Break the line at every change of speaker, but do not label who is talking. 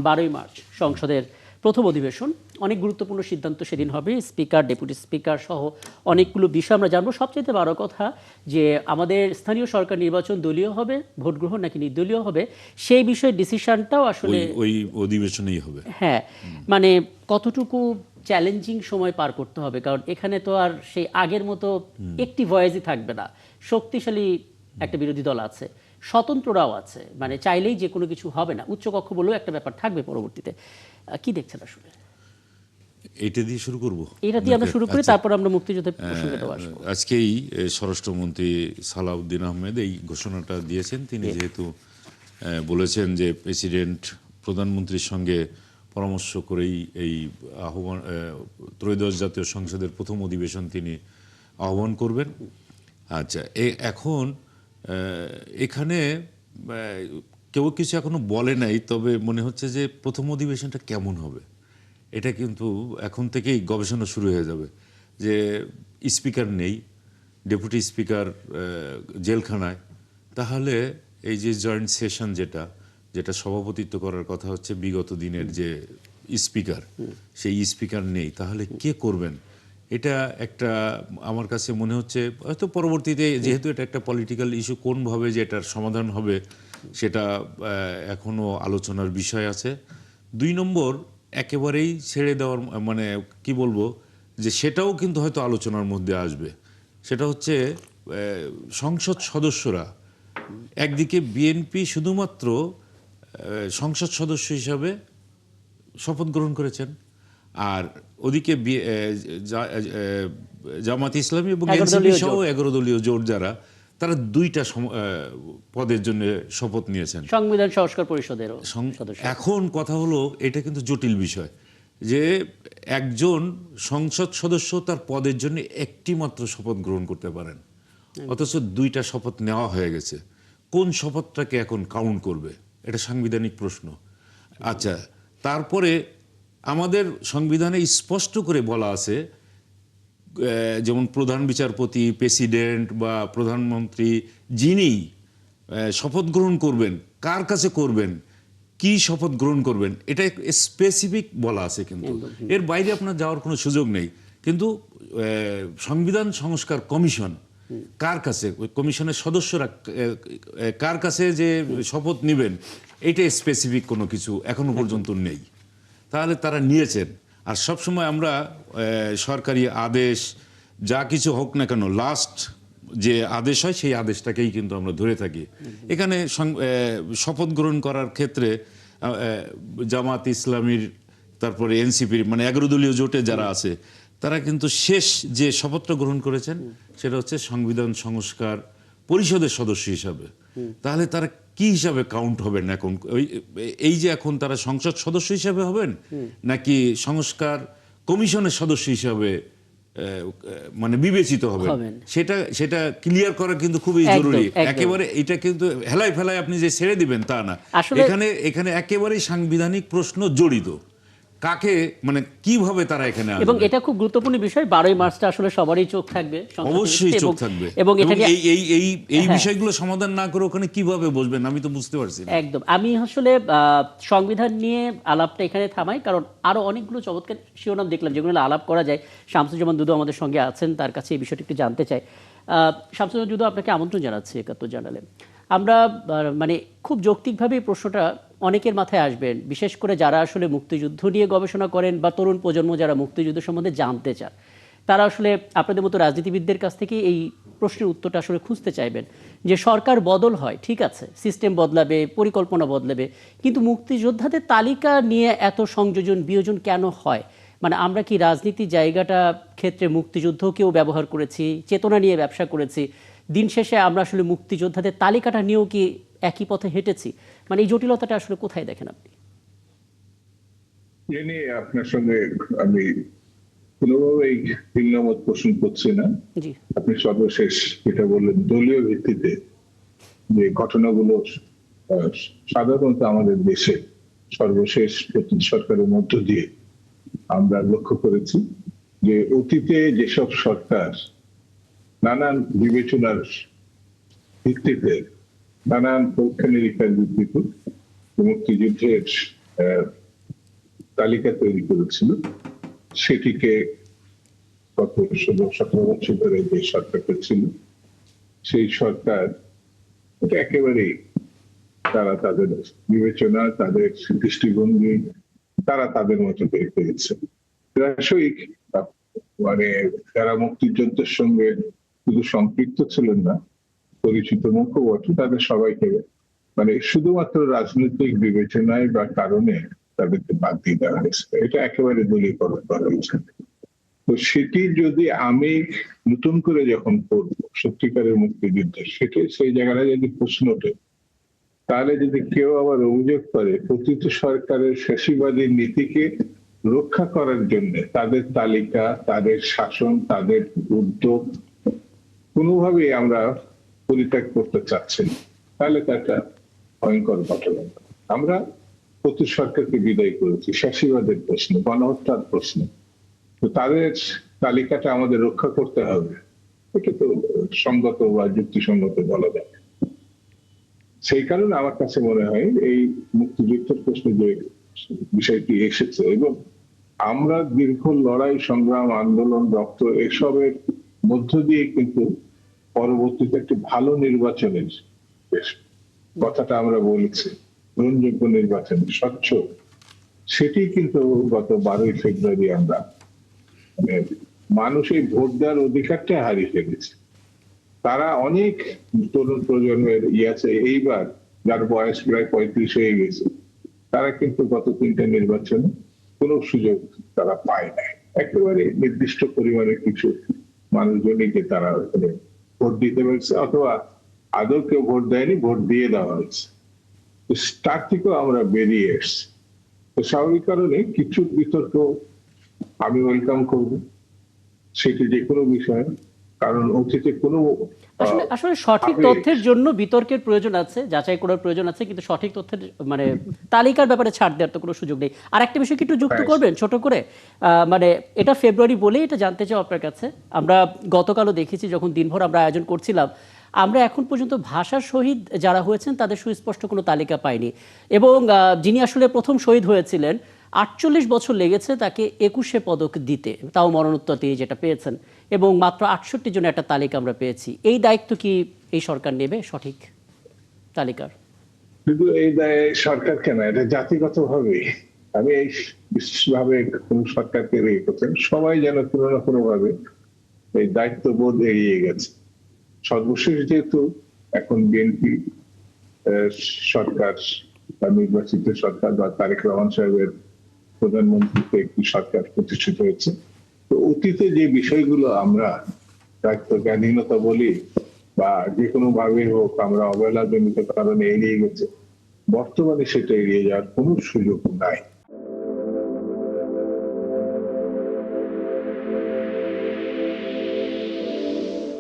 12ই March সংসদের প্রথম অধিবেশন। অনেক গুরুত্বপূর্ণ সিদ্ধান্ত সেদিন হবে। স্পিকার, ডেপুটি স্পিকার সহ অনেকগুলো বিষয় আমরা জানবো। সবচেয়ে বড় কথা যে আমাদের স্থানীয় সরকার নির্বাচন দলীয় হবে, ভোট গ্রহণ নাকি নির্দলীয় হবে, সেই বিষয়ে ডিসিশনটাও আসলে
ওই অধিবেশনেই হবে।
হ্যাঁ, মানে কতটুকু চ্যালেঞ্জিং সময় পার করতে হবে, কারণ এখানে তো আর সেই আগের মতো একটি ভয়েসই থাকবে না। শক্তিশালী একটা বিরোধী দল আছে, স্বতন্ত্ররাও আছে, মানে চাইলেই যে কোনো কিছু হবে না। উচ্চকক্ষ বলেও একটা ব্যাপার থাকবে পরবর্তীতে। কি দেখছেন আসলে?
এটা দিয়ে শুরু করব।
এটা দিয়ে আমরা শুরু করি, তারপর আমরা মুক্তিযুদ্ধের প্রসঙ্গে আসবো।
আজকেই স্বরাষ্ট্রমন্ত্রী সালাউদ্দিন আহমেদ এই ঘোষণাটা দিয়েছেন। তিনি যেহেতু বলেছেন যে প্রেসিডেন্ট প্রধানমন্ত্রীর সঙ্গে পরামর্শ করেই এই আহ্বান ত্রয়োদশ জাতীয় সংসদের প্রথম অধিবেশন তিনি আহ্বান করবেন। আচ্ছা, এখন এখানে কেউ কিছু এখনো বলে নাই, তবে মনে হচ্ছে যে প্রথম অধিবেশনটা কেমন হবে এটা কিন্তু এখন থেকেই গবেষণা শুরু হয়ে যাবে। যে স্পিকার নেই, ডেপুটি স্পিকার জেলখানায়, তাহলে এই যে জয়েন্ট সেশন যেটা সভাপতিত্ব করার কথা হচ্ছে বিগত দিনের যে স্পিকার, সেই স্পিকার নেই, তাহলে কে করবেন? এটা একটা আমার কাছে মনে হচ্ছে হয়তো পরবর্তীতে, যেহেতু এটা একটা পলিটিক্যাল ইস্যু, কোনভাবে যে এটার সমাধান হবে সেটা এখনো আলোচনার বিষয় আছে। 2 নম্বর, একেবারেই ছেড়ে দেওয়ার মানে কি বলবো, যে সেটাও কিন্তু হয়তো আলোচনার মধ্যে আসবে। সেটা হচ্ছে সংসদ সদস্যরা, একদিকে বিএনপি শুধুমাত্র সংসদ সদস্য হিসাবে শপথ গ্রহণ করেছেন, আর ওদিকে জামাত ইসলামী এবং এনসিপি সহ 11 দলীয় জোট যারা, তারা 2টা পদের জন্য শপথ নিয়েছেন,
সংবিধান সংস্কার পরিষদের সদস্য।
এখন কথা হলো, এটা কিন্তু জটিল বিষয় যে একজন সংসদ সদস্য তার পদের জন্য একটি মাত্র শপথ গ্রহণ করতে পারেন, অথচ 2টা শপথ নেওয়া হয়ে গেছে। কোন শপথটাকে এখন কাউন্ট করবে? এটা সাংবিধানিক প্রশ্ন। আচ্ছা, তারপরে আমাদের সংবিধানে স্পষ্ট করে বলা আছে, যেমন প্রধান বিচারপতি, প্রেসিডেন্ট বা প্রধানমন্ত্রী যিনি শপথ গ্রহণ করবেন, কার কাছে করবেন, কি শপথ গ্রহণ করবেন, এটা স্পেসিফিক বলা আছে। কিন্তু এর বাইরে আপনার যাওয়ার কোনো সুযোগ নেই। কিন্তু সংবিধান সংস্কার কমিশন কার কাছে, ওই কমিশনের সদস্যরা কার কাছে যে শপথ নেবেন, এটা স্পেসিফিক কোনো কিছু এখনো পর্যন্ত নেই। তাহলে তারা নিয়েছেন। আর সবসময় আমরা সরকারি আদেশ যা কিছু হোক না কেন, লাস্ট যে আদেশ হয় সেই আদেশটাকেই কিন্তু আমরা ধরে থাকি। এখানে শপথ গ্রহণ করার ক্ষেত্রে জামাত ইসলামীর, তারপরে এনসিপির, মানে 11 দলীয় জোটে যারা আছে, তারা কিন্তু শেষ যে শপথটা গ্রহণ করেছেন সেটা হচ্ছে সংবিধান সংস্কার পরিষদের সদস্য হিসাবে। তাহলে তারা কি হিসাবে কাউন্ট হবেন এখন? এই যে এখন তারা সংসদ সদস্য হিসাবে হবেন, নাকি সংস্কার কমিশনের সদস্য হিসাবে মানে বিবেচিত হবেন, সেটা ক্লিয়ার করা কিন্তু খুবই জরুরি। একেবারে এটা কিন্তু হেলায় ফেলায় আপনি যে ছেড়ে দিবেন তা না। এখানে একেবারেই সাংবিধানিক প্রশ্ন জড়িত। কাকে, মানে কিভাবে তারা এখানে আসবে,
এবং এটা খুব গুরুত্বপূর্ণ বিষয়। 12ই মার্চটা আসলে সবারই চোখ থাকবে,
অবশ্যই চোখ থাকবে। এবং এই বিষয়গুলো সমাধান না করে ওখানে কিভাবে বসবেন আমি তো বুঝতে পারছি না।
একদম। আমি আসলে সংবিধান নিয়ে আলাপটা এখানে থামাই, কারণ আরো অনেকগুলো চমৎকার শিরোনাম দেখলাম যেগুলো আলাপ করা যায়। শামসুজ্জামান দুদু আমাদের সঙ্গে আছেন, তার কাছে এই বিষয়টি একটু জানতে চাই। শামসুজ্জামান দুদু, আপনাকে আমন্ত্রণ জানাচ্ছি 71 জানালে। আমরা মানে খুব যৌক্তিকভাবে এই প্রশ্নটা অনেকের মাথায় আসবেন, বিশেষ করে যারা আসলে মুক্তিযুদ্ধ নিয়ে গবেষণা করেন বা তরুণ প্রজন্ম যারা মুক্তিযুদ্ধ সম্বন্ধে জানতে চান, তারা আসলে আপনাদের মতো রাজনীতিবিদদের কাছ থেকে এই প্রশ্নের উত্তরটা আসলে খুঁজতে চাইবেন। যে সরকার বদল হয়, ঠিক আছে, সিস্টেম বদলাবে, পরিকল্পনা বদলাবে, কিন্তু মুক্তিযোদ্ধাদের তালিকা নিয়ে এত সংযোজন বিয়োজন কেন হয়? মানে আমরা কি রাজনীতির জায়গাটা ক্ষেত্রে মুক্তিযুদ্ধকেও ব্যবহার করেছি, চেতনা নিয়ে ব্যবসা করেছি, দিন শেষে আমরা আসলে মুক্তিযোদ্ধাদের তালিকাটা নিয়েও কি একই পথে হেঁটেছি? মানে এই জটিলতাটা আসলে কোথায় দেখেন আপনি?
এ নিয়ে আপনার সঙ্গে আমি কোনোভাবেই ভিন্নমত পোষণ করছি না। আপনি সর্বশেষ যেটা বললেন, দলীয় ভিত্তিতে যে ঘটনাগুলো সাধারণত আমাদের দেশে সর্বশেষ সরকারের মধ্য দিয়ে আমরা লক্ষ্য করেছি, যে অতীতে যেসব সরকার নানান বিবেচনার ভিত্তিতে, নানান পরীক্ষা নিরীক্ষার ভিত্তিতে মুক্তিযুদ্ধের আহ, তালিকা তৈরি করেছিল, সেটিকে গত 16-17 বছর ধরে যে সরকারটা ছিল, সেই সরকার এটা একেবারেই তারা তাদের বিবেচনা, তাদের দৃষ্টিভঙ্গি তারা তাদের মতো করে করেছে। প্রায়শই মানে যারা মুক্তিযুদ্ধের সঙ্গে শুধু সম্পৃক্ত ছিলেন না, পরিচিত মুখও বটে, তাদের সবাইকে মানে শুধুমাত্র রাজনৈতিক বিবেচনায় বা কারণে তাদেরকে বাদ দিয়ে দেওয়া হয়েছে। এটা একেবারে দলীয়করণ করা হয়েছে। তো সেটি যদি আমি নতুন করে যখন পড়বো সত্যিকারের মুক্তিযুদ্ধ, সেটি সেই জায়গাটা যদি প্রশ্ন ওঠে, তাহলে যদি কেউ আবার অভিযোগ করে প্রতিটি সরকারের ফ্যাসিবাদী নীতিকে রক্ষা করার জন্য তাদের তালিকা, তাদের শাসন, তাদের উদ্যোগ কোনোভাবেই আমরা পরিত্যাগ করতে চাচ্ছি না, তাহলে তা একটা ভয়ঙ্কর ঘটনা। আমরা প্রতি সরকারকে বিদায় করেছি ফ্যাসিবাদের প্রশ্ন, গণহত্যার প্রশ্ন, তো তাদের তালিকাটা আমাদের রক্ষা করতে হবে, এটা তো সঙ্গত বা যুক্তিসঙ্গত বলা যায়। সেই কারণে আমার কাছে মনে হয় এই মুক্তিযুদ্ধের প্রশ্নে যে বিষয়টি এসেছে, এবং আমরা দীর্ঘ লড়াই সংগ্রাম আন্দোলন রক্ত এসবের মধ্য দিয়ে কিন্তু পরবর্তীতে একটি ভালো নির্বাচনের কথাটা আমরা বলেছি, গ্রহণযোগ্য নির্বাচন, স্বচ্ছ, সেটি কিন্তু গত 12ই ফেব্রুয়ারি আমরা মানে মানুষ এই ভোট দেওয়ার অধিকারটা হারিয়ে ফেলেছে। তারা অনেক তরুণ প্রজন্মের আছে এইবার, যার বয়স প্রায় 35 হয়ে গেছে, তারা কিন্তু গত 3টে নির্বাচনে কোনো সুযোগ তারা পায় নাই। একেবারে নির্দিষ্ট পরিমাণে কিছু মানুষজনকে তারা ভোট দিতে পেরেছে, অথবা আদৌ কেউ ভোট দেয়নি, ভোট দিয়ে দেওয়া হয়েছে। তার থেকেও আমরা বেরিয়ে এসছি। তো স্বাভাবিক কারণে কিছু বিতর্ক আমি ওয়েলকাম করবো, সেটি যে কোনো বিষয়, কারণ অতীতে কোনো
আসলে সঠিক তথ্যের জন্য বিতর্কের প্রয়োজন আছে, যাচাই করার প্রয়োজন আছে, কিন্তু সঠিক তথ্যের মানে তালিকার ব্যাপারে ছাড় দেওয়ার তো কোনো সুযোগ নেই। আর একটা বিষয় কি একটু যুক্ত করবেন ছোট করে, মানে এটা ফেব্রুয়ারি বলেই এটা জানতে চাই আপনার কাছে। আমরা গতকালও দেখেছি যখন দিনভর আমরা আয়োজন করছিলাম, আমরা এখন পর্যন্ত ভাষা শহীদ যারা হয়েছেন তাদের সুস্পষ্ট কোনো তালিকা পাইনি, এবং যিনি আসলে প্রথম শহীদ হয়েছিলেন 48 বছর লেগেছে তাকে 21শে পদক দিতে, তাও মরণোত্তর দিয়ে যেটা পেয়েছেন, এবং মাত্র 68 জনের একটা তালিকা আমরা পেয়েছি। এই দায়িত্ব কি এই সরকার নেবে সঠিক তালিকার?
কিন্তু এই দায় সরকার কেন, এটা জাতিগত ভাবে আমি এই বিশেষভাবে কোন সরকারকে রেখে করছেন, সবাই যেন কোনো না কোনো ভাবে এই দায়িত্ববোধ এড়িয়ে গেছে। সর্বশেষ যেহেতু এখন বিএনপি সরকার বা নির্বাচিত সরকার বা তারেক রহমান সাহেবের প্রধানমন্ত্রীতে একটি সরকার প্রতিষ্ঠিত হয়েছে, তো অতীতে যে বিষয়গুলো আমরা দায়িত্ব জ্ঞানহীনতা বলি বা যে কোনো ভাবে হোক আমরা অবহেলাজনিত কারণে এড়িয়ে গেছে, বর্তমানে সেটা এড়িয়ে যাওয়ার কোনো সুযোগ নাই।